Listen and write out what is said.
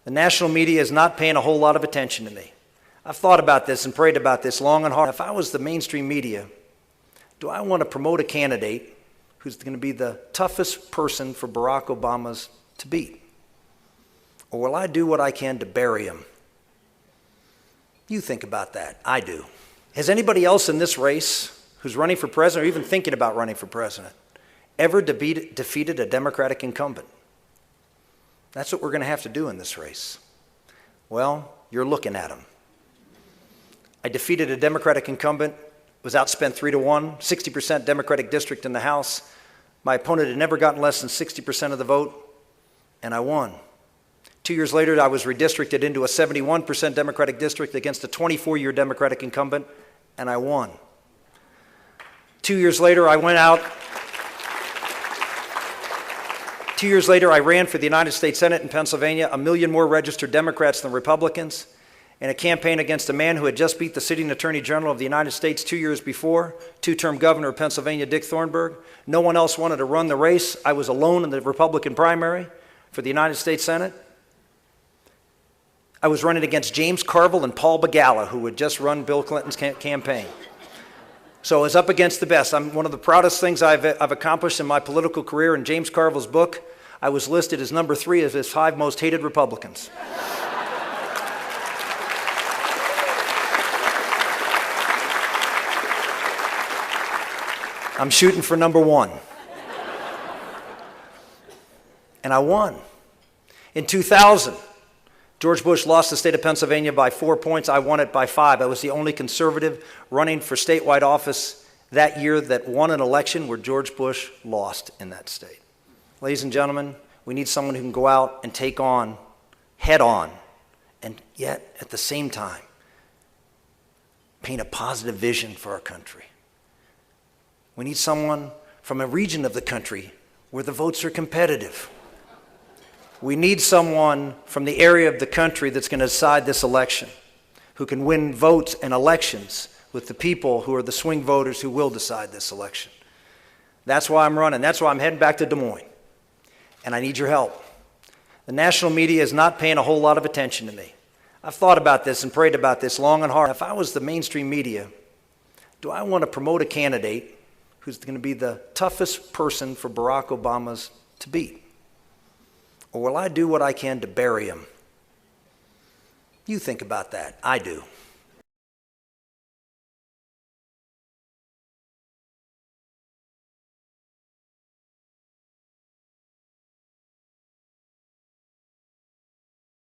The national media is not paying a whole lot of attention to me. I've thought about this and prayed about this long and hard. If I was the mainstream media, do I want to promote a candidate who's going to be the toughest person for Barack Obama to beat? Or will I do what I can to bury him? You think about that. I do. Has anybody else in this race who's running for president or even thinking about running for president ever defeated a Democratic incumbent? That's what we're going to have to do in this race. Well, you're looking at him. I defeated a Democratic incumbent, was outspent 3-1, 60% Democratic district in the House. My opponent had never gotten less than 60% of the vote, and I won. 2 years later, I was redistricted into a 71% Democratic district against a 24-year Democratic incumbent, and I won. 2 years later, I went out. 2 years later, I ran for the United States Senate in Pennsylvania, 1 million more registered Democrats than Republicans, in a campaign against a man who had just beat the sitting Attorney General of the United States 2 years before, two-term governor of Pennsylvania, Dick Thornburgh. No one else wanted to run the race. I was alone in the Republican primary for the United States Senate. I was running against James Carville and Paul Begala, who had just run Bill Clinton's campaign. So I was up against the best. I'm one of the proudest things I've accomplished in my political career. In James Carville's book, I was listed as number 3 of his 5 most hated Republicans. I'm shooting for number 1. And I won. In 2000, George Bush lost the state of Pennsylvania by 4 points. I won it by 5. I was the only conservative running for statewide office that year that won an election where George Bush lost in that state. Ladies and gentlemen, we need someone who can go out and take on, head on, and yet at the same time, paint a positive vision for our country. We need someone from a region of the country where the votes are competitive. We need someone from the area of the country that's going to decide this election, who can win votes and elections with the people who are the swing voters who will decide this election. That's why I'm running. That's why I'm heading back to Des Moines. And I need your help. The national media is not paying a whole lot of attention to me. I've thought about this and prayed about this long and hard. If I was the mainstream media, do I want to promote a candidate who's going to be the toughest person for Barack Obama to beat? Or will I do what I can to bury him? You think about that. I do.